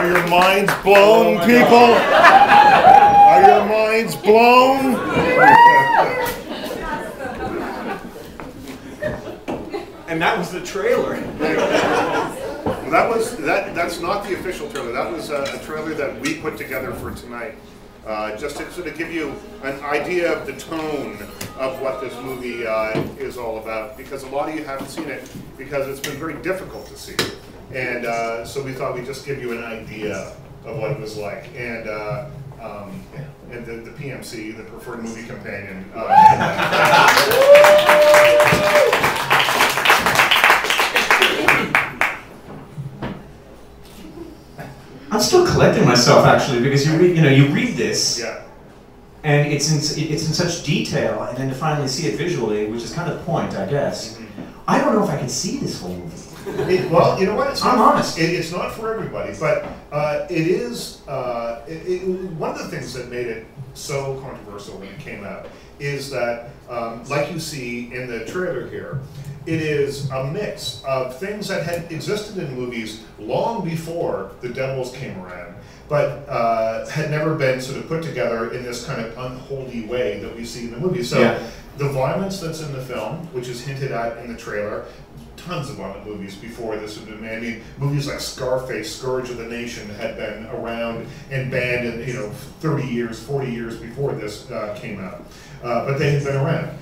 Are your minds blown, people? Are your minds blown? And that was the trailer. That's not the official trailer. That was a trailer that we put together for tonight, just to sort of give you an idea of the tone of what this movie is all about. Because a lot of you haven't seen it because it's been very difficult to see, and so we thought we'd just give you an idea of what it was like. And the PMC, the Preferred Movie Companion. I'm still collecting myself actually, because you read this, yeah, and it's in such detail, and then to finally see it visually, which is kind of the point, I guess. I don't know if I can see this whole movie. Well, you know what? I'm honest. It's not for everybody, but it is. One of the things that made it so controversial when it came out is that, like you see in the trailer here, it is a mix of things that had existed in movies long before The Devils came around, but had never been sort of put together in this kind of unholy way that we see in the movie. So yeah. The violence that's in the film, which is hinted at in the trailer, tons of violent movies before this had been made. I mean, movies like Scarface, Scourge of the Nation had been around and banned in 30 years, 40 years before this came out. But they had been around.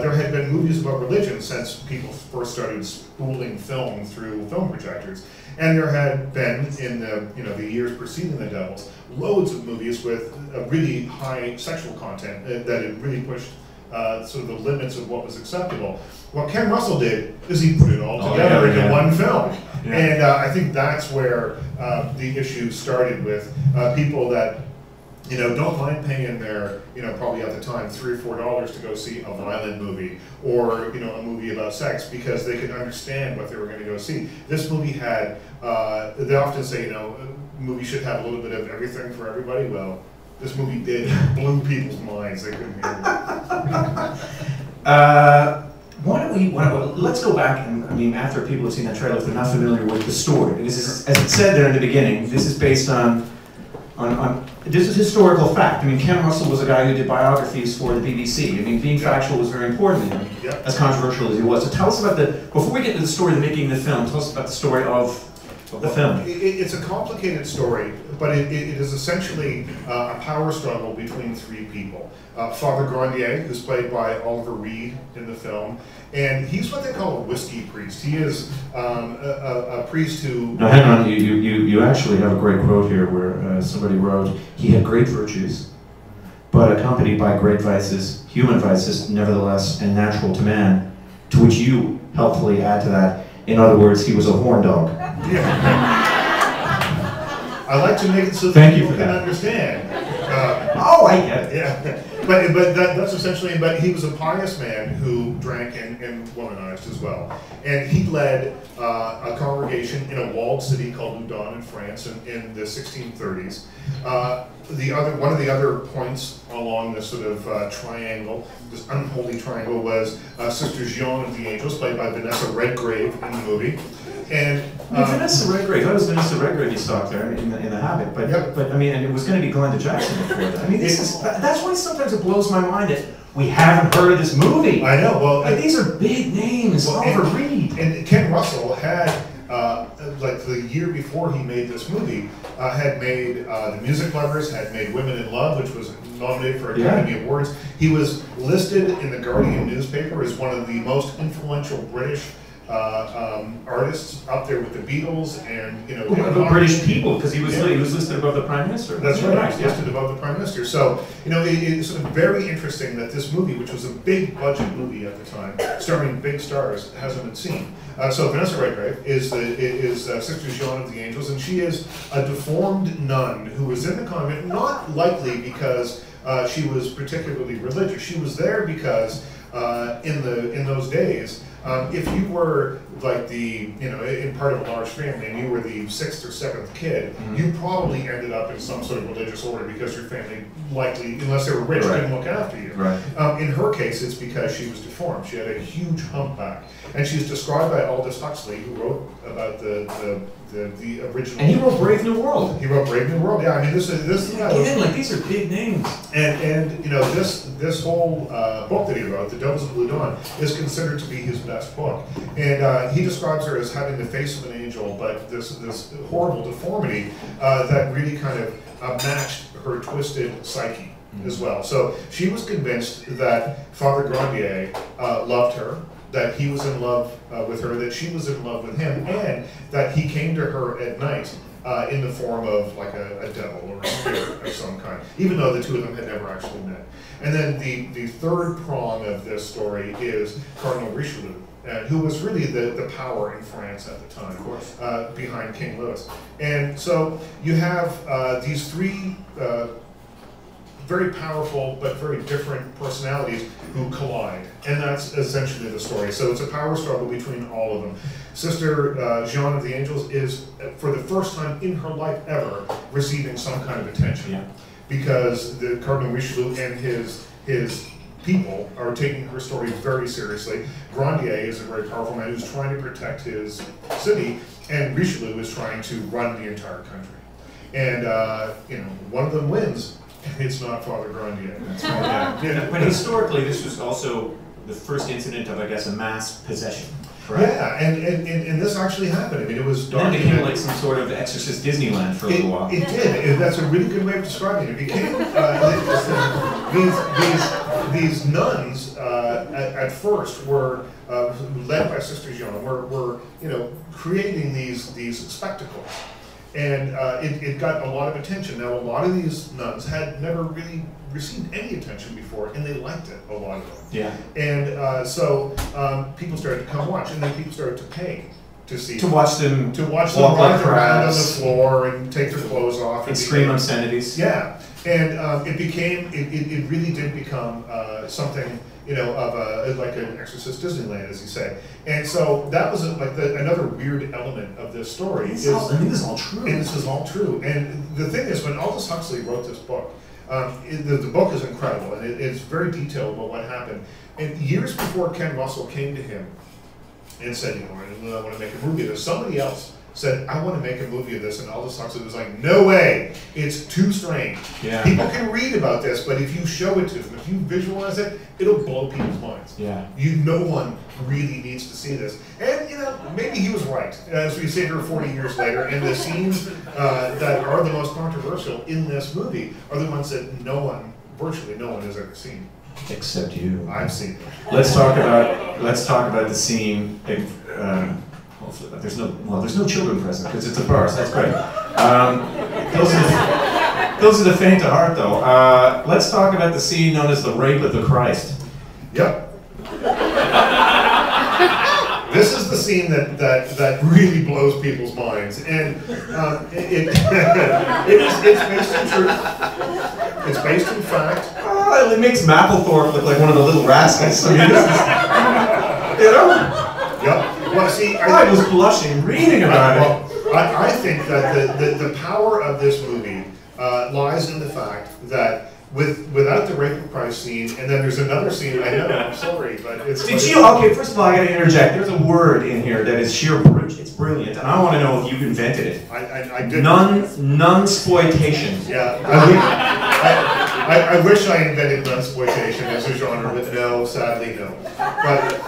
There had been movies about religion since people first started spooling film through film projectors, and there had been in the years preceding The Devils loads of movies with really high sexual content that had really pushed sort of the limits of what was acceptable. What Ken Russell did is he put it all together into one film, and I think that's where the issue started with people that don't mind paying their, probably at the time $3 or $4 to go see a violent movie or, a movie about sex because they could understand what they were going to go see. This movie had, they often say, movies should have a little bit of everything for everybody. Well, this movie did, blew people's minds. They couldn't hear it. Let's go back and, after people have seen that trailer, if they're not familiar with the story, because as it said there in the beginning, this is based on this is historical fact. Ken Russell was a guy who did biographies for the BBC. Being factual was very important to him, as controversial as he was. So tell us about before we get to the story of the making of the film, tell us about the story of the film. It's a complicated story, but it is essentially a power struggle between three people. Father Grandier, who's played by Oliver Reed in the film, and he's what they call a whiskey priest. He is a priest who... Now hang on, you actually have a great quote here where somebody wrote, he had great virtues, but accompanied by great vices, human vices, nevertheless, and natural to man, to which you helpfully add to that. In other words, he was a horn dog. Yeah. I like to make it so that people can understand. Oh, I get it. Yeah, but that's essentially. But he was a pious man who drank and womanized as well, and he led a congregation in a walled city called Loudun in France in the 1630s. One of the other points along this sort of triangle, this unholy triangle, was Sister Jeanne of the Angels, played by Vanessa Redgrave in the movie. And Vanessa Redgrave, that was Vanessa Redgrave you saw there in the Habit, but and it was going to be Glenda Jackson before that. That's why sometimes it blows my mind that we haven't heard of this movie. I know. Well, these are big names. Oliver Reed and Ken Russell had. Like the year before he made this movie, had made The Music Lovers, had made Women in Love, which was nominated for Academy Awards. He was listed in the Guardian newspaper as one of the most influential British artists up there with the Beatles and British people, because he was listed above the Prime Minister. That's right, he was listed above the Prime Minister. So it's sort of very interesting that this movie, which was a big budget movie at the time, starring big stars, hasn't been seen. So Vanessa Redgrave is Sister Jeanne of the Angels, and she is a deformed nun who was in the convent, not likely because she was particularly religious. She was there because in those days, if you were like in part of a large family, and you were the 6th or 7th kid, you probably ended up in some sort of religious order because your family likely, unless they were rich, didn't look after you. Right. In her case, it's because she was deformed. She had a huge humpback, and she's described by Aldous Huxley, who wrote about the original. And he wrote Brave New World. He wrote Brave New World. Yeah, I mean this is again, like these are big names. And this whole book that he wrote, The Devils of Blue Dawn, is considered to be his best book. And he describes her as having the face of an angel, but this horrible deformity that really kind of matched her twisted psyche as well. So she was convinced that Father Grandier loved her, that he was in love with her, that she was in love with him, and that he came to her at night in the form of like a devil or a spirit of some kind, even though the two of them had never actually met. And then the third prong of this story is Cardinal Richelieu, who was really the power in France at the time, of course, behind King Louis. And so you have these three very powerful but very different personalities who collide, and that's essentially the story. So it's a power struggle between all of them. Sister Jeanne of the Angels is, for the first time in her life ever, receiving some kind of attention, because the Cardinal Richelieu and his people are taking her story very seriously. Grandier is a very powerful man who's trying to protect his city, and Richelieu is trying to run the entire country. And one of them wins. It's not Father Grandier. That's right. But historically, this was also the first incident of, I guess, a mass possession. Correct? Yeah, and this actually happened. I mean, it was dark. And it became like some sort of Exorcist Disneyland for a little while. It did. That's a really good way of describing it. It became these nuns at first were led by Sister Jeanne were creating these spectacles. And it got a lot of attention. Now, a lot of these nuns had never really received any attention before, and they liked it, a lot of them. Yeah. And so people started to come watch, and then people started to pay to see watch them walk around on the floor and take their clothes off and scream obscenities. Yeah, and it really did become something, of like an Exorcist Disneyland, as you say. And so that was another weird element of this story. This is all true. And this is all true. And the thing is, when Aldous Huxley wrote this book, the book is incredible, and it's very detailed about what happened. And years before Ken Russell came to him and said, I want to make a movie of this, somebody else said, I want to make a movie of this, and Aldous Huxley was like, no way, it's too strange. Yeah. People can read about this, but if you show it to them, if you visualize it, it'll blow people's minds. Yeah. No one really needs to see this. And, maybe he was right, as we sit here 40 years later, and the scenes that are the most controversial in this movie are the ones that virtually no one has ever seen. Except you. I've seen it. Let's talk about the scene. There's no children present because it's a bar, so that's great. Those are the faint of heart, though. Let's talk about the scene known as the rape of the Christ. Yep. This is the scene that really blows people's minds, and it's based in truth. It's based in fact. It makes Mapplethorpe look like one of the little rascals. I mean, Yep. Well, see, I was blushing reading about it. Well, I think that the power of this movie lies in the fact that without the rape of Christ scene, and then there's another scene, I know, I'm sorry, but it's... Okay, first of all, I gotta interject. There's a word in here that is sheer brilliant. It's brilliant, and I want to know if you invented it. I did. Nunsploitation. Yeah. I wish I invented nunsploitation as a genre, but no, sadly no. But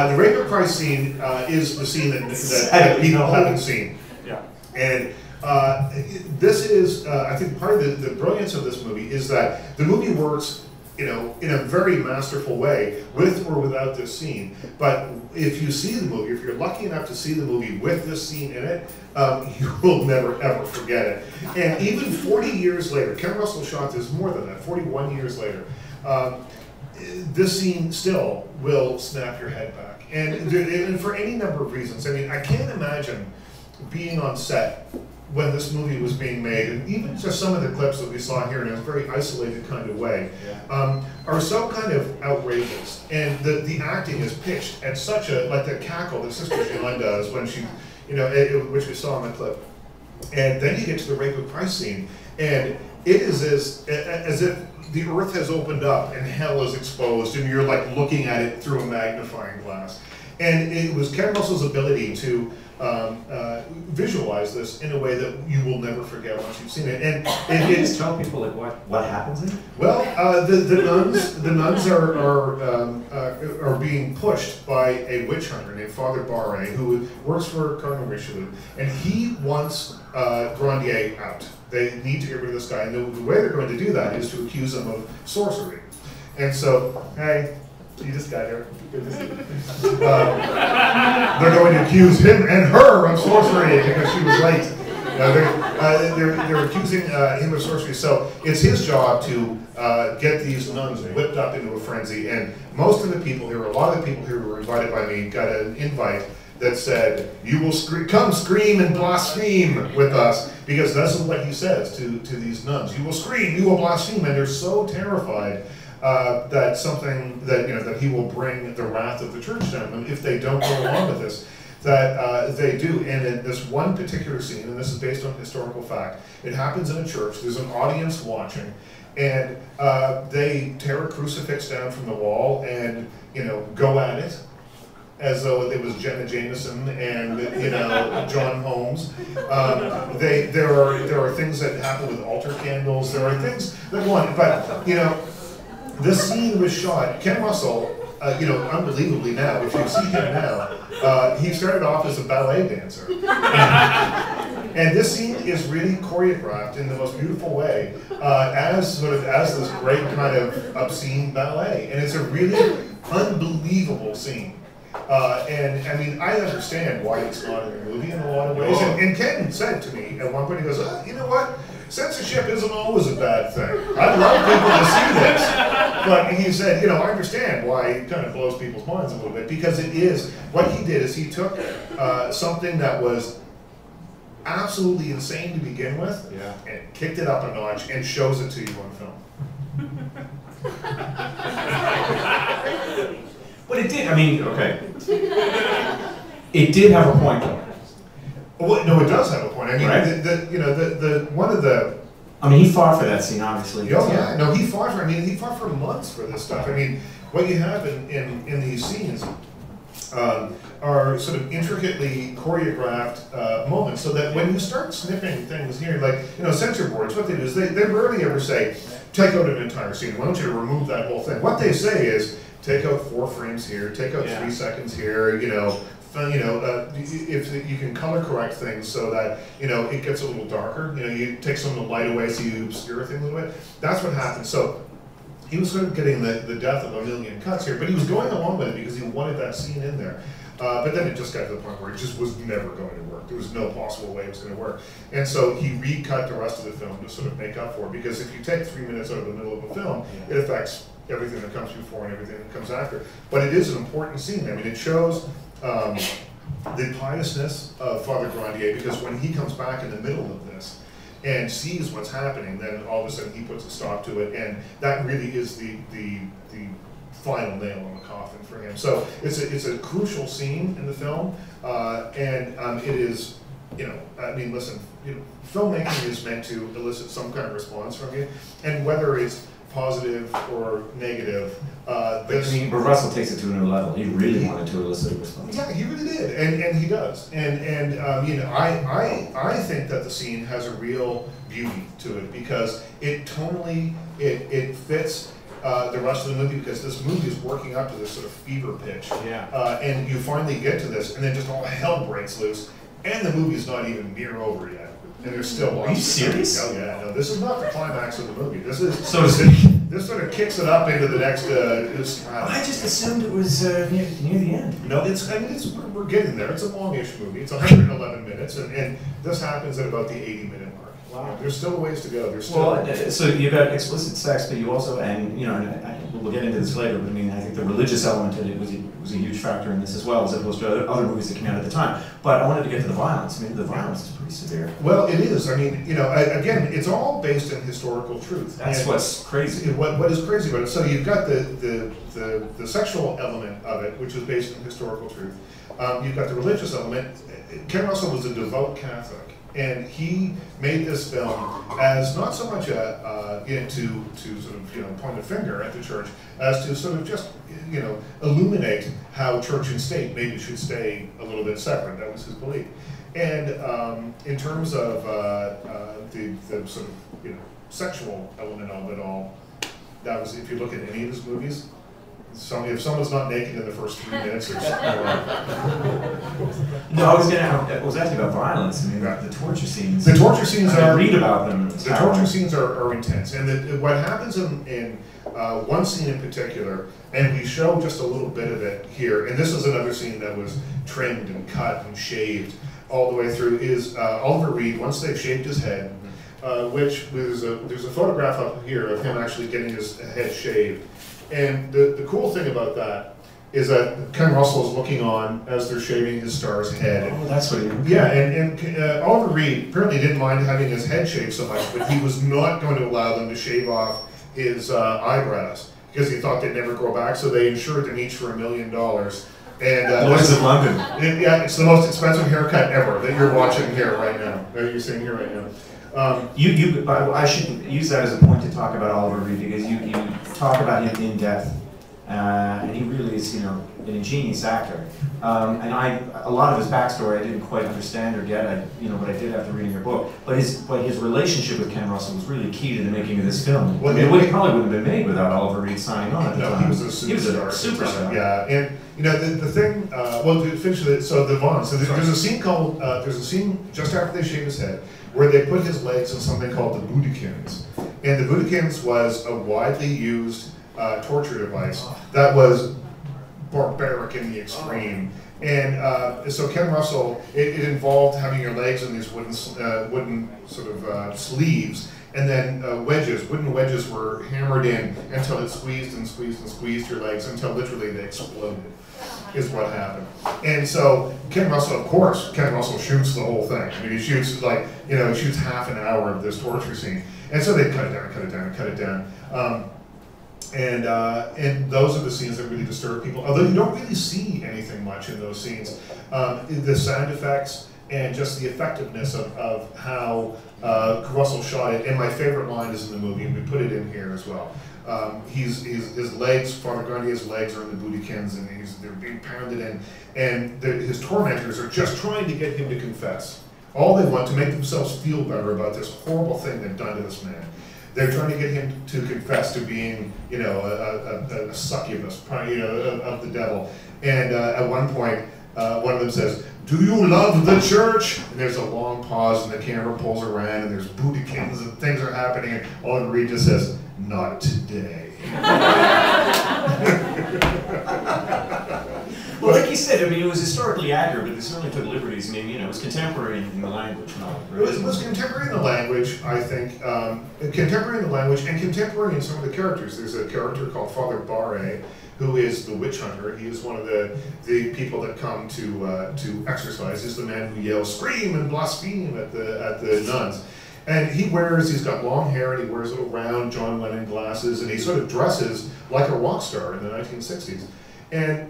the rape of Christ scene is the scene that people haven't seen. Yeah. And this is, I think, part of the brilliance of this movie is that the movie works, in a very masterful way, with or without this scene. But if you see the movie, if you're lucky enough to see the movie with this scene in it, you will never ever forget it. And even 40 years later, Ken Russell shot this more than that, 41 years later, this scene still will snap your head back. And for any number of reasons. I mean, I can't imagine being on set when this movie was being made, and even just some of the clips that we saw here in a very isolated kind of way, are so kind of outrageous. And the acting is pitched at such a, like the cackle that Sister Jeanne does when she, you know, which we saw in the clip. And then you get to the rape of Christ scene, and it is as if the earth has opened up and hell is exposed, and you're like looking at it through a magnifying glass. And it was Ken Russell's ability to visualize this in a way that you will never forget once you've seen it. And can you just tell people like what happens in it? Well, the nuns are being pushed by a witch hunter named Father Barre, who works for Cardinal Richelieu, and he wants Grandier out. They need to get rid of this guy, and the way they're going to do that is to accuse him of sorcery. And so, hey, you just got here. Good to see you. They're going to accuse him and her of sorcery because she was late. They're accusing him of sorcery. So it's his job to get these nuns whipped up into a frenzy. And most of the people here, a lot of the people here who were invited by me, got an invite that said, "You will come scream and blaspheme with us," because that's what he says to these nuns. You will scream, you will blaspheme, and they're so terrified that something that, you know, that he will bring the wrath of the church down them if they don't go along with this, that they do. And in this one particular scene, and this is based on historical fact, it happens in a church. There's an audience watching, and they tear a crucifix down from the wall and, you know, go at it as though it was Jenna Jameson and, you know, John Holmes. There are things that happen with altar candles. There are things that go on, but, you know, this scene was shot. Ken Russell, you know, unbelievably now, if you see him now, he started off as a ballet dancer. And this scene is really choreographed in the most beautiful way, as this great kind of obscene ballet. And it's a really unbelievable scene. And I mean, I understand why it's not in the movie in a lot of ways. And Ken said to me at one point, he goes, "You know what? Censorship isn't always a bad thing. I'd love people to see this." But he said, you know, I understand why it kind of blows people's minds a little bit, because it is, what he did is he took something that was absolutely insane to begin with, and kicked it up a notch and shows it to you on film. But it did, I mean, okay. It did have a point though. Well, no, it does have a point. I mean, right? One of the. I mean, he fought for that scene, obviously. Oh yeah, no, he fought for. I mean, he fought for months for this stuff. I mean, what you have in these scenes are sort of intricately choreographed moments, so that when you start snipping things here, like, you know, censor boards, what they do is they rarely ever say, take out an entire scene. Why don't you remove that whole thing? What they say is, take out 4 frames here, take out 3 seconds here, you know. If you can color correct things so that, you know, it gets a little darker, you know, you take some of the light away so you obscure things a little bit. That's what happens. So he was sort of getting the death of a million cuts here, but he was going along with it because he wanted that scene in there. But then it just got to the point where it just was never going to work. There was no possible way it was going to work. And so he recut the rest of the film to sort of make up for it, because if you take 3 minutes out of the middle of a film, it affects everything that comes before and everything that comes after. But it is an important scene. I mean, it shows the piousness of Father Grandier, because when he comes back in the middle of this and sees what's happening, then all of a sudden he puts a stop to it, and that really is the final nail on the coffin for him. So it's a crucial scene in the film, and it is, you know, I mean, listen, you know, filmmaking is meant to elicit some kind of response from you, and whether it's positive or negative. But Russell takes it to a new level. He really wanted to elicit a response. Yeah, he really did, and he does. And you know, I think that the scene has a real beauty to it, because it tonally it fits the rest of the movie, because this movie is working up to this sort of fever pitch. And you finally get to this, and then just all hell breaks loose, and the movie's not even near over yet. And there's still lots. Are you serious? Oh yeah, no, this is not the climax of the movie. This is this sort of kicks it up into the next. I just assumed it was near the end. No, we're getting there. It's a longish movie. It's 111 minutes, and this happens at about the 80-minute mark. Wow. There's still a ways to go. There's still. Well, so you've got explicit sex, but you also, and you know, we'll get into this later, but I mean, I think the religious element of it was a huge factor in this as well, as opposed to other movies that came out at the time. But I wanted to get to the violence. I mean, the violence is pretty severe. Well, it is. I mean, you know, again, it's all based in historical truth. That's and what's crazy. What is crazy about it? So you've got the sexual element of it, which is based in historical truth. You've got the religious element. Ken Russell was a devout Catholic. And he made this film as not so much to sort of point a finger at the church, as to sort of just illuminate how church and state maybe should stay a little bit separate. That was his belief. And in terms of the sort of sexual element of it all, that was, if you look at any of his movies, if someone's not naked in the first 3 minutes, there's No, I was asking about violence. I mean, the torture scenes. The torture scenes I read about them. The torture scenes are intense, and what happens in one scene in particular, and we show just a little bit of it here, and this is another scene that was trimmed and cut and shaved all the way through, is Oliver Reed, once they've shaved his head, which there's a photograph up here of him actually getting his head shaved. And the cool thing about that is that Ken Russell is looking on as they're shaving his star's head. Oh, that's what he did. Yeah, and Oliver Reed apparently didn't mind having his head shaved so much, but he was not going to allow them to shave off his eyebrows because he thought they'd never grow back, so they insured them each for $1 million. And Lloyd's of London. Yeah, it's the most expensive haircut ever that you're watching here right now, that you're seeing here right now. I should use that as a point to talk about Oliver Reed, because you talk about him in depth, and he really is, an ingenious actor. And a lot of his backstory I didn't quite understand or get, but I did after reading your book. But his relationship with Ken Russell was really key to the making of this film. Well, it probably wouldn't have been made without Oliver Reed signing on at the time. He was a superstar. Yeah, and the thing. Well, to finish it, so the Vaughn. So there's a scene called. There's a scene just after they shave his head, where they put his legs in something called the Boudikins. And the Boudikins was a widely used torture device that was barbaric in the extreme. And so Ken Russell, it involved having your legs in these wooden sort of sleeves, and then wooden wedges were hammered in until it squeezed and squeezed and squeezed your legs until literally they exploded, is what happened. And so Ken Russell shoots the whole thing. I mean, he shoots he shoots half an hour of this torture scene. And so they cut it down. And those are the scenes that really disturb people. Although you don't really see anything much in those scenes. The sound effects and just the effectiveness of how Russell shot it. And my favorite line is in the movie, and we put it in here as well. His legs, Father Grandier's legs are in the Boudikins, and they're being pounded in. And his tormentors are just trying to get him to confess. All they want to make themselves feel better about this horrible thing they've done to this man. They're trying to get him to confess to being, a succubus, of the devil. And at one point, one of them says, "Do you love the church?" And there's a long pause, and the camera pulls around, and there's Boudikins, and things are happening, and Oliver Reed just says, "Not today." Well, like you said, I mean, it was historically accurate, but they certainly took liberties. I mean, it was contemporary in the language, not right? It was contemporary in the language, I think. Contemporary in the language, and contemporary in some of the characters. There's a character called Father Barre, who is the witch hunter. He is one of the people that come to exorcise. He's the man who yells, "Scream and blaspheme" at the nuns. And he's got long hair, and he wears little round John Lennon glasses, and he sort of dresses like a rock star in the 1960s. And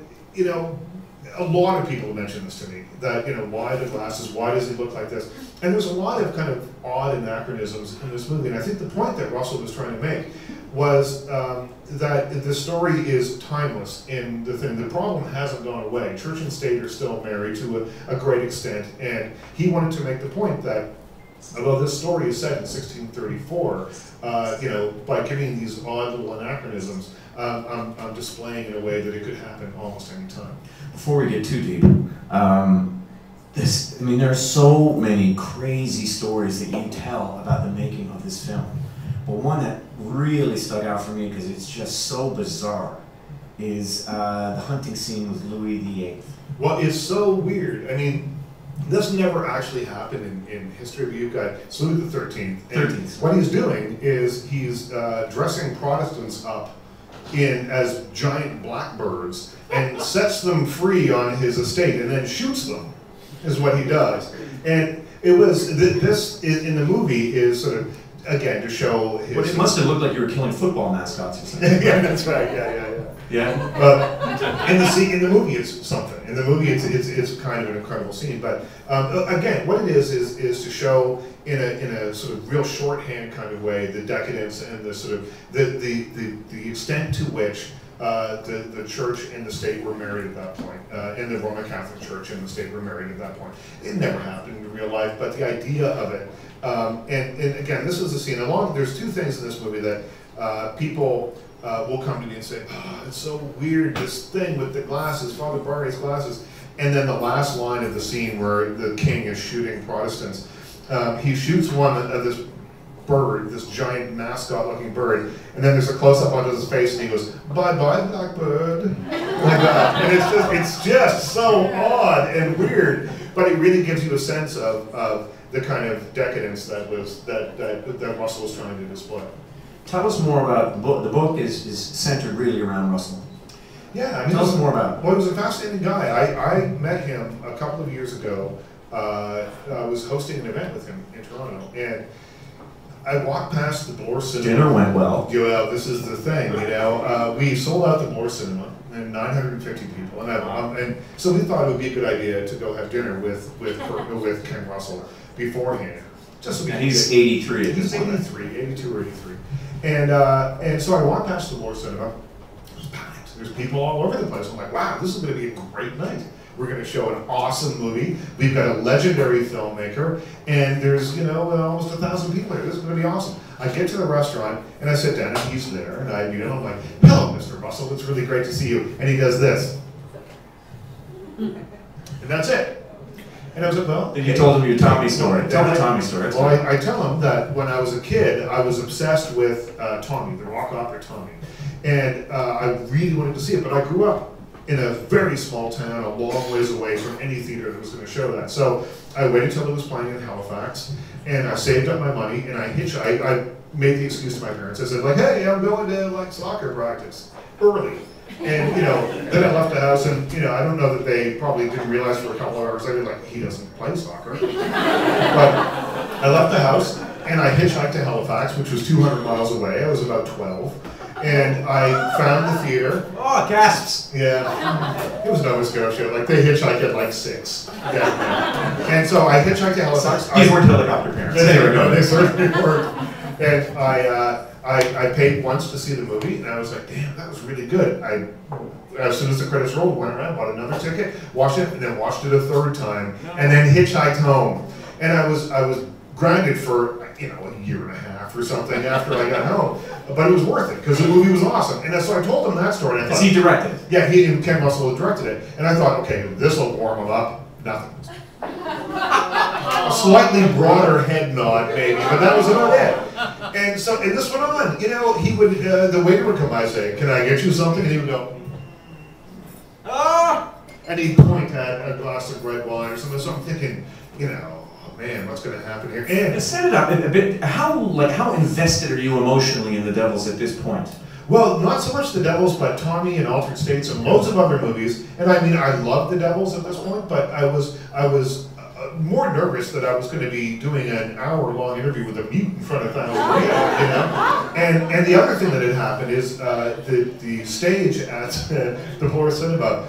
a lot of people mention this to me, that, why the glasses, why does he look like this? And there's a lot of kind of odd anachronisms in this movie, and I think the point that Russell was trying to make was that the story is timeless in the thing. The problem hasn't gone away. Church and state are still married to a great extent, and he wanted to make the point that although this story is set in 1634, by giving these odd little anachronisms, I'm displaying in a way that it could happen almost any time. Before we get too deep, there are so many crazy stories that you tell about the making of this film. But one that really stuck out for me because it's just so bizarre is the hunting scene with Louis VIII. Well, it's so weird. I mean, This never actually happened in history. You've got Louis the 13th. 13th. What he's doing is he's dressing Protestants up as giant blackbirds and sets them free on his estate and then shoots them, is what he does. And it was, this in the movie is sort of, again, to show his... Well, it must have looked like you were killing football mascots or something. Yeah, that's right, yeah. Yeah? In the movie it's something. In the movie it's kind of an incredible scene. But again, what it is to show in a sort of real shorthand kind of way the decadence and the sort of the extent to which the church and the state were married at that point, and the Roman Catholic Church and the state were married at that point. It never happened in real life, but the idea of it, and again, this is a scene. There's two things in this movie that people will come to me and say, "Oh, it's so weird, this thing with the glasses, Father Barney's glasses," and then the last line of the scene where the king is shooting Protestants. He shoots one of this bird, this giant mascot-looking bird, and then there's a close-up onto his face, and he goes, "Bye-bye, blackbird," like that. And it's just so odd and weird, but it really gives you a sense of the kind of decadence that Russell was trying to display. Tell us more about the book. The book is centered really around Russell. Yeah, I mean, tell us more about it. Well, he was a fascinating guy. I met him a couple of years ago. I was hosting an event with him in Toronto, and I walked past the Bloor Cinema. Dinner went well. Yeah, this is the thing, you know. We sold out the Bloor Cinema, and 950 people, and so we thought it would be a good idea to go have dinner with Ken Russell beforehand. Just so we and could he's get, 83. He's 82 or 83, and so I walked past the Bloor Cinema. It was packed. There's people all over the place. I'm like, wow, this is going to be a great night. We're going to show an awesome movie. We've got a legendary filmmaker, and there's, you know, almost 1,000 people here. This is going to be awesome. I get to the restaurant, and I sit down, and he's there, and I meet him. I'm like, "Hello, Mr. Russell. It's really great to see you." And he does this. And that's it. And I was like, well... Then you told him your Tommy story. Tell the Tommy story. Well, I tell him that when I was a kid, I was obsessed with Tommy, the rock opera Tommy. And I really wanted to see it, but I grew up in a very small town, a long ways away from any theater that was going to show that. So I waited until it was playing in Halifax, and I saved up my money, and I made the excuse to my parents. I said, like, "Hey, I'm going to like soccer practice early." And, you know, then I left the house, and, you know, I don't know that they probably didn't realize for a couple of hours later, like, he doesn't play soccer. But I left the house, and I hitchhiked to Halifax, which was 200 miles away. I was about 12. And I found the theater. Oh, gasps! Yeah, it was Nova Scotia. Like, they hitchhiked at like 6. Yeah. And so I hitchhiked to Halifax. These weren't helicopter parents. They certainly weren't. And I paid once to see the movie, and I was like, damn, that was really good. As soon as the credits rolled, went around, bought another ticket, watched it, and then watched it a third time, and then hitchhiked home. And I was grounded for, you know, a year and a half or something after I got home. But it was worth it, because the movie was awesome. And so I told him that story. And I thought, he directed it? Yeah, Ken Russell directed it. And I thought, okay, this will warm him up. Nothing. A slightly broader head nod, maybe, but that was about it. And so, and this went on. You know, he would, the waiter would come by and say, "Can I get you something?" And he would go, "Ah!" And he'd point at a glass of red wine or something. So I'm thinking, you know, oh man, what's going to happen here? And set it up a bit. How invested are you emotionally in The Devils at this point? Well, not so much The Devils, but Tommy and Altered States and loads of other movies. And I mean, I love The Devils at this point, but I was more nervous that I was going to be doing an hour-long interview with a mute in front of 1,000 people, you know. And the other thing that had happened is the stage at the Bloor Cinema.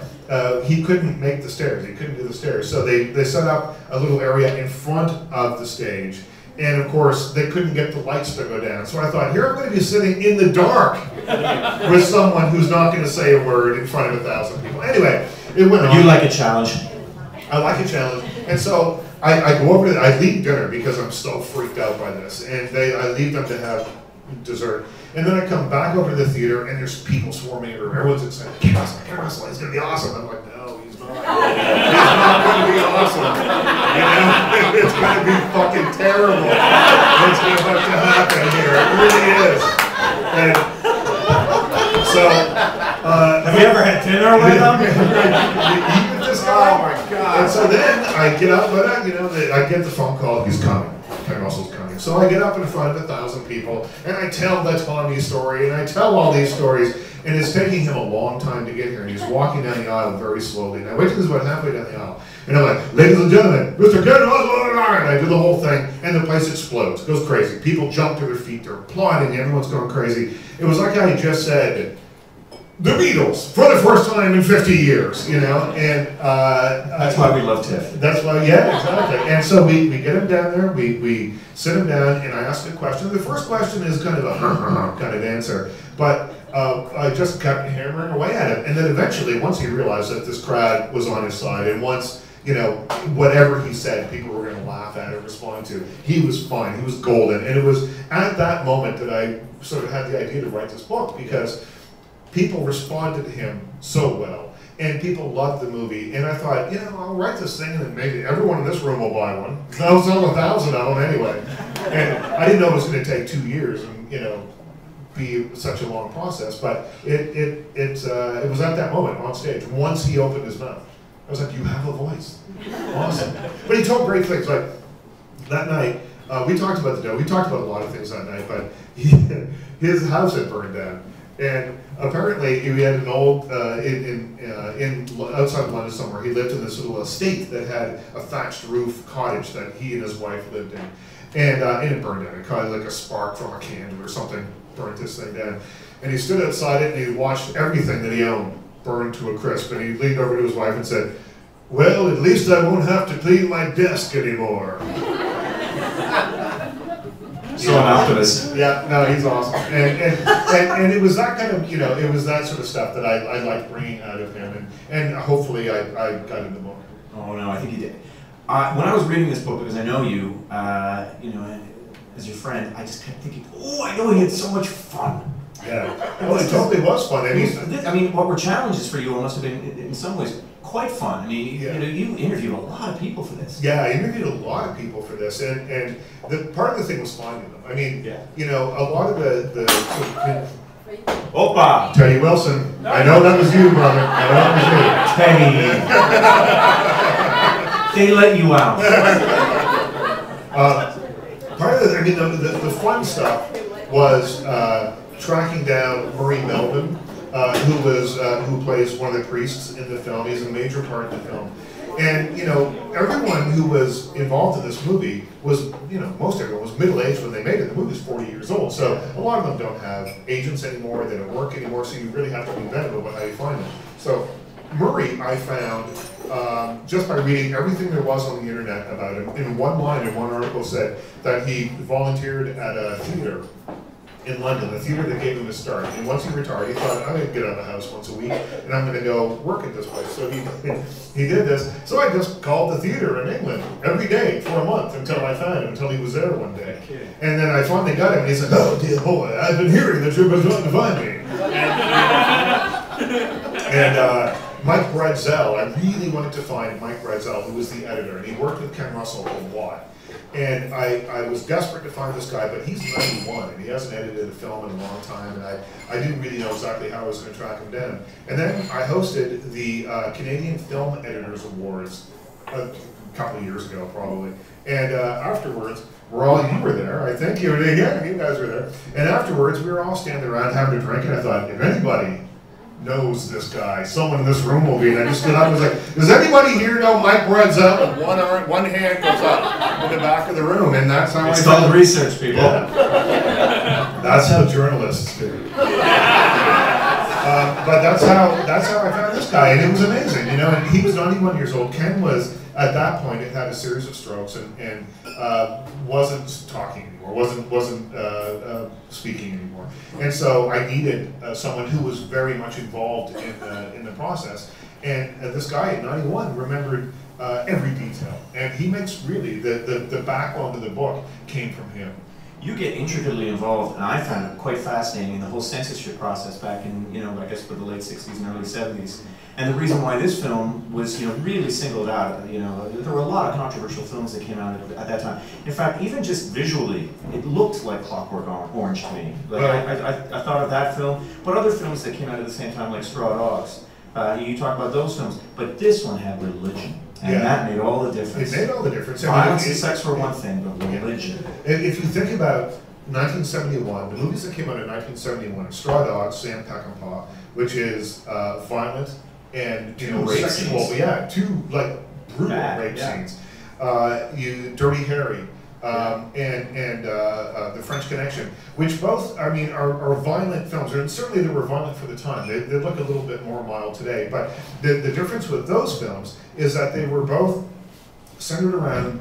He couldn't make the stairs. He couldn't do the stairs, so they set up a little area in front of the stage. And of course, they couldn't get the lights to go down. So I thought, here I'm going to be sitting in the dark with someone who's not going to say a word in front of 1,000 people. Anyway, it went on. You like a challenge? I like a challenge. And so I go over to, I leave dinner because I'm so freaked out by this. And I leave them to have dessert. And then I come back over to the theater, and there's people swarming everywhere. Everyone's excited. Ken Russell, he's going to be awesome. I'm like, no, he's not. He's not going to be awesome. You know? It's going to be fucking terrible. What's about to happen here? It really is. And so, have you ever had dinner with him? Even this guy? Oh my God. And so then I get up, but I get the phone call, he's coming. Ken Russell's coming. So I get up in front of 1,000 people, and I tell the Tommy story, and I tell all these stories, and it's taking him a long time to get here, and he's walking down the aisle very slowly. And I wait till he's about halfway down the aisle, and I'm like, ladies and gentlemen, Mr. Ken Russell, and I do the whole thing, and the place explodes, goes crazy. People jump to their feet, they're applauding, everyone's going crazy. It was like I just said, the Beatles, for the first time in 50 years, and that's why we love Tiff. That's why, yeah, exactly. And so we get him down there, we sit him down, and I ask a question. The first question is kind of a kind of answer, but I just kept hammering away at him. And then eventually, once he realized that this crowd was on his side, and once, whatever he said, people were going to laugh at and respond to, he was fine, he was golden. And it was at that moment that I sort of had the idea to write this book, because people responded to him so well, and people loved the movie. And I thought, I'll write this thing, and then maybe everyone in this room will buy one. I'll sell 1,000 of them anyway. And I didn't know it was going to take 2 years, and be such a long process. But it was at that moment on stage. Once he opened his mouth, I was like, "You have a voice, awesome." But he told great things. Like that night, we talked about the dough. We talked about a lot of things that night, but his house had burned down. And apparently, he had an old outside of London somewhere. He lived in this little estate that had a thatched roof cottage that he and his wife lived in, and it burned down. It caught like a spark from a candle or something burnt this thing down. And he stood outside it, and he watched everything that he owned burn to a crisp. And he leaned over to his wife and said, "Well, at least I won't have to clean my desk anymore." So an optimist. Yeah, no, he's awesome, and it was that kind of it was that sort of stuff that I liked bringing out of him, and hopefully I got in the book. Oh no, I think you did. When I was reading this book, because I know you, as your friend, I just kept thinking, oh, I know he had so much fun. Yeah, well, it totally was fun. I mean, what were challenges for you must have been in some ways quite fun. I mean, you interviewed a lot of people for this. Yeah, I interviewed a lot of people for this, and the part of the thing was finding them. I mean, a lot of the Opa! Teddy Wilson. I know that was you, brother. I know that was you. Teddy. They let you out. Part of the fun stuff was tracking down Murray Melvin, who plays one of the priests in the film. He's a major part in the film. And, everyone who was involved in this movie was, most everyone was middle-aged when they made it. The movie's 40 years old, so a lot of them don't have agents anymore, they don't work anymore, so you really have to be inventive about how you find them. So Murray, I found, just by reading everything there was on the internet about him, in one line in one article said that he volunteered at a theater in London, the theater that gave him his start. And once he retired, he thought, I'm going to get out of the house once a week, and I'm going to go work at this place. So he did this. So I just called the theater in England every day for a month until I found him, until he was there one day. And then I finally got him, and he said, "Oh, dear boy, I've been hearing that you've been trying to find me." And Mike Bradzel, I really wanted to find Mike Bradzel, who was the editor, and he worked with Ken Russell a lot. And I was desperate to find this guy, but he's 91, and he hasn't edited a film in a long time, and I didn't really know exactly how I was going to track him down. And then I hosted the Canadian Film Editors Awards a couple of years ago, probably. And afterwards, you were there, I think, you guys were there. And afterwards, we were all standing around having a drink, and I thought, if anybody knows this guy, someone in this room will be. And I just stood up and was like, "Does anybody here know Mike Bradzel?" And one hand goes up in the back of the room, and that's how it's called research, people. Yeah. That's how journalists do. But that's how I found this guy, and it was amazing, And he was 91 years old. Ken was at that point had a series of strokes and wasn't talking anymore, wasn't speaking anymore, and so I needed someone who was very much involved in the process. And this guy at 91 remembered every detail, and he makes really the backbone of the book came from him. You get intricately involved, and I found it quite fascinating in the whole censorship process back in, I guess, for the late 60s and early 70s. And the reason why this film was, really singled out, there were a lot of controversial films that came out at that time. In fact, even just visually, it looked like Clockwork Orange to me. Like, I thought of that film, but other films that came out at the same time, like Straw Dogs. You talk about those films, but this one had religion. And that made all the difference. It made all the difference. Violence and sex were one thing, but religion. If you think about 1971, the movies that came out in 1971, Straw Dogs, Sam Peckinpah, which is violent and sexual. Scenes. Yeah, two like brutal rape scenes. Dirty Harry. And The French Connection, which both, I mean, are violent films, and certainly they were violent for the time. They look a little bit more mild today, but the difference with those films is that they were both centered around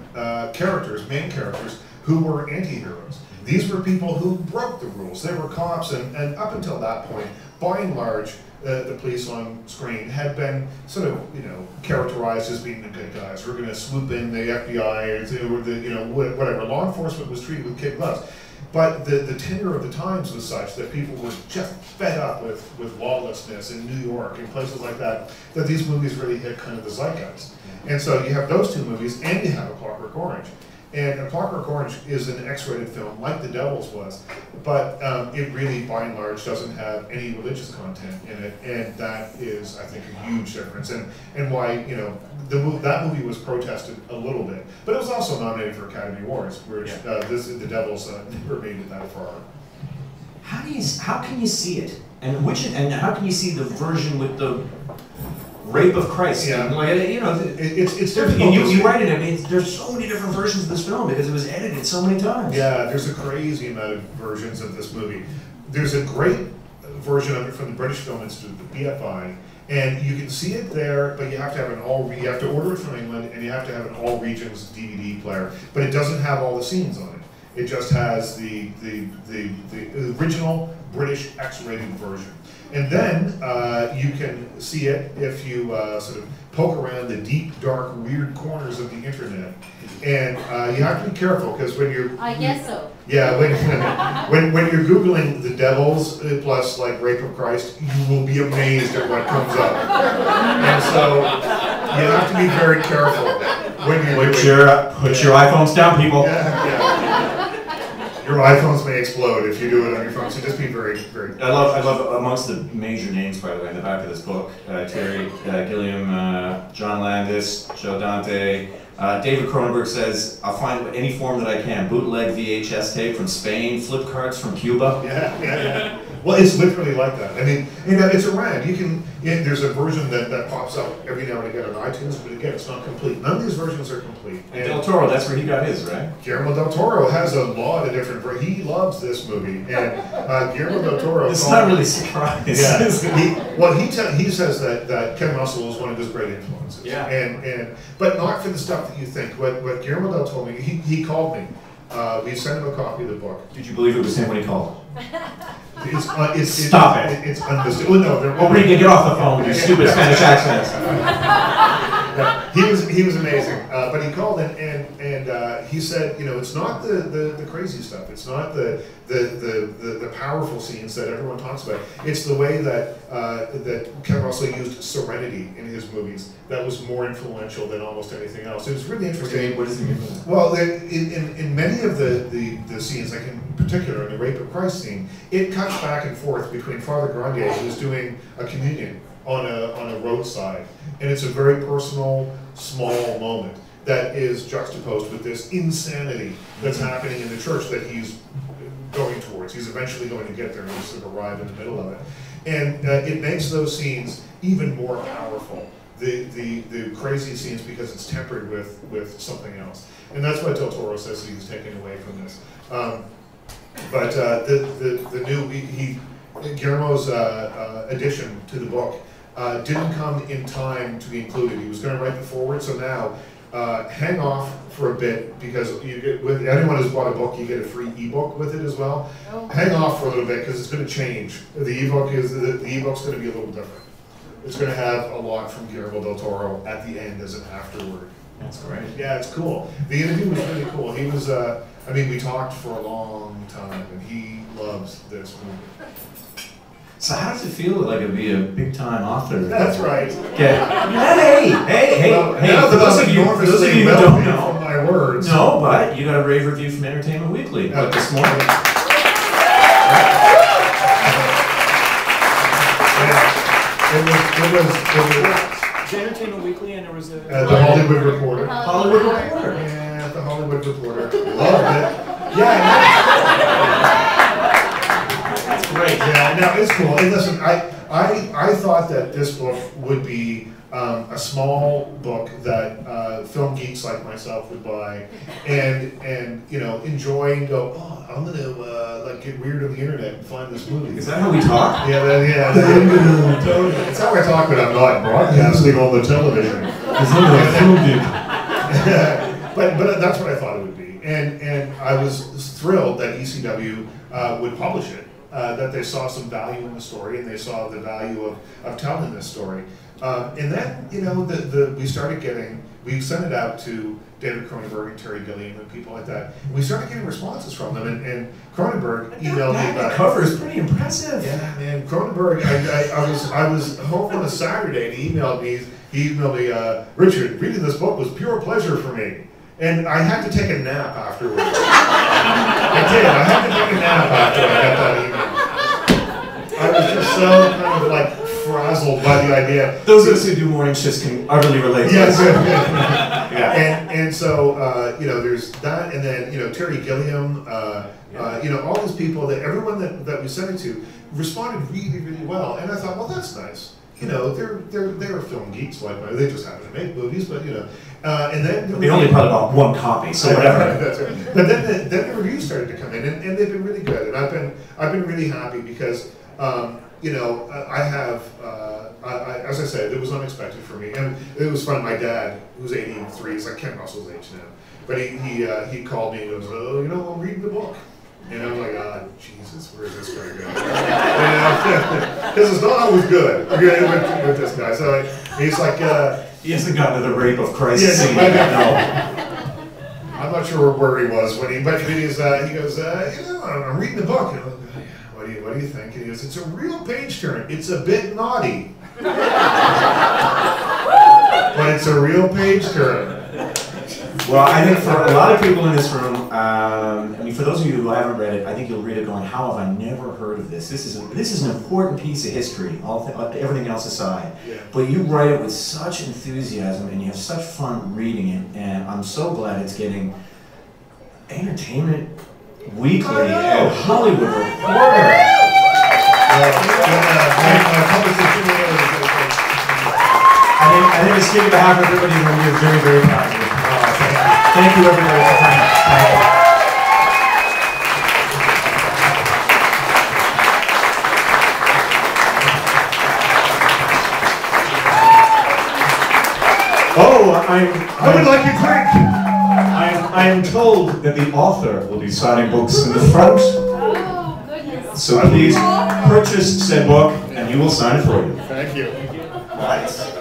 main characters, who were anti-heroes. These were people who broke the rules. They were cops, and up until that point, by and large, the police on screen had been sort of, characterized as being the good guys. We're going to swoop in the FBI or whatever. Law enforcement was treated with kid gloves. But the tenor of the times was such that people were just fed up with lawlessness in New York and places like that these movies really hit kind of the zeitgeist. And so you have those two movies, and you have A Clockwork Orange. And A Clockwork Orange is an X-rated film, like The Devils was, but it really, by and large, doesn't have any religious content in it, and that is, I think, a huge difference, and why, that movie was protested a little bit, but it was also nominated for Academy Awards, which The Devils never made it that far. How can you see it, and how can you see the version with the rape of Christ? Yeah. It's different. You write it. I mean, there's so many different versions of this film because it was edited so many times. Yeah, there's a crazy amount of versions of this movie. There's a great version of it from the British Film Institute, the BFI, and you can see it there, but you have to have you have to order it from England, and you have to have an all regions DVD player. But it doesn't have all the scenes on it. It just has the original British X-rated version. And then you can see it if you sort of poke around the deep, dark, weird corners of the internet. And you have to be careful, because when you're... I guess so. Yeah, when you're Googling The Devils plus like Rape of Christ, you will be amazed at what comes up. And so you have to be very careful when you're Put your iPhones down, people. Yeah. Your iPhones may explode if you do it on your phone, so just be very, very... I love amongst the major names, by the way, in the back of this book, Terry Gilliam, John Landis, Joe Dante. David Cronenberg says, I'll find any form that I can. Bootleg VHS tape from Spain, flip cards from Cuba. Yeah. Well, it's literally like that. I mean, it's around. There's a version that pops up every now and again on iTunes, but again, it's not complete. None of these versions are complete. And Del Toro, that's where he got his, right? Guillermo del Toro has a lot of different versions. He loves this movie, and Guillermo del Toro... It's not really surprised. Yeah. He says that Ken Russell is one of his great influences. Yeah. But not for the stuff that you think. What Guillermo del Toro, he called me. We sent him a copy of the book. Did you believe it was him when he called? Stop it! It's unmistakable. No, Regan, get off the phone with your stupid Spanish accents. Yeah, he was amazing. But he called and he said, it's not the crazy stuff. It's not the powerful scenes that everyone talks about. It's the way that Ken Russell used serenity in his movies that was more influential than almost anything else. It was really interesting. What does he mean by that? Well, in many of the scenes, like in particular in the Rape of Christ scene, it cuts back and forth between Father Grandier, who's doing a communion on a roadside, and it's a very personal, small moment that is juxtaposed with this insanity that's happening in the church that he's going towards. He's eventually going to get there, and he's sort of arrive in the middle of it. And it makes those scenes even more powerful, the crazy scenes, because it's tempered with something else. And that's why Del Toro says that he's taken away from this. But the new, Guillermo's addition to the book didn't come in time to be included. He was going to write the foreword, so now hang off for a bit, because you get, with anyone who's bought a book, you get a free ebook with it as well. Oh. Hang off for a little bit, because it's going to change. The ebook's going to be a little different. It's going to have a lot from Guillermo del Toro at the end as an afterword. That's great. Yeah, it's cool. The interview was really cool. He was, we talked for a long time, and he loves this movie. So how does it feel like it'd be a big-time author? That's right. Hey! For those of you who don't know from my words. No, but you got a rave review from Entertainment Weekly this morning. The Entertainment Weekly, and there was a... The Hollywood Reporter. Hollywood Reporter. Yeah, the Hollywood Reporter. Loved it. Yeah, That's great. yeah, no, it's cool. And listen, I thought that this book would be a small book that film geeks like myself would buy and you know, enjoy and go, oh, I'm gonna like get weird on the internet and find this movie. Is that how we talk? Yeah, totally. It's how I talk when I'm not broadcasting on the television. But that's what I thought it would be, and I was thrilled that ECW would publish it. That they saw some value in the story, and they saw the value of telling this story. And then, you know, we started getting, we sent it out to David Cronenberg and Terry Gilliam and people like that. We started getting responses from them, and Cronenberg emailed me That about cover is pretty impressive. Yeah, man, Cronenberg. I was home on a Saturday, and he emailed me. Richard, reading this book was pure pleasure for me, and I had to take a nap afterwards. I did. I had to take a nap after I got that email. I was just so kind of like frazzled by the idea. Those of us who do morning shifts can utterly relate to Yes. this. Yeah. And so you know, there's that, and then you know, Terry Gilliam, you know, all those people, that everyone that we sent it to responded really, really well, and I thought, well, that's nice. You know, they're film geeks like me. They just happen to make movies, but you know, and then They only probably bought one copy, so whatever. That's right. But then the reviews started to come in, and they've been really good, and I've been really happy because you know, I have as I said, it was unexpected for me, and it was fun. My dad, who's 83, he's like Ken Russell's age now, but he called me and goes, oh, you know, I'm reading the book. And I'm like, oh, Jesus, where is this going to go? Because it's not always good with this guy. So he's like, He hasn't gotten to the rape of Christ Yeah, scene no. yet, no. I'm not sure where he was when he goes, you know, I'm reading the book. And I'm like, oh, yeah, what do you think? And he goes, it's a real page turn. It's a bit naughty, but it's a real page turn. Well, I think for a lot of people in this room, I mean, for those of you who haven't read it, I think you'll read it going, how have I never heard of this? This is an important piece of history, everything else aside. Yeah. But you write it with such enthusiasm, and you have such fun reading it, and I'm so glad it's getting Entertainment Weekly and Hollywood Reporter. I think it's speaking on behalf of everybody in the room, we're very, very proud of you. Thank you, everybody, for coming. Thank you. Oh, I would like a drink. I am told that the author will be signing books in the front. Oh, goodness. So please purchase said book, and he will sign it for you. Thank you. Nice.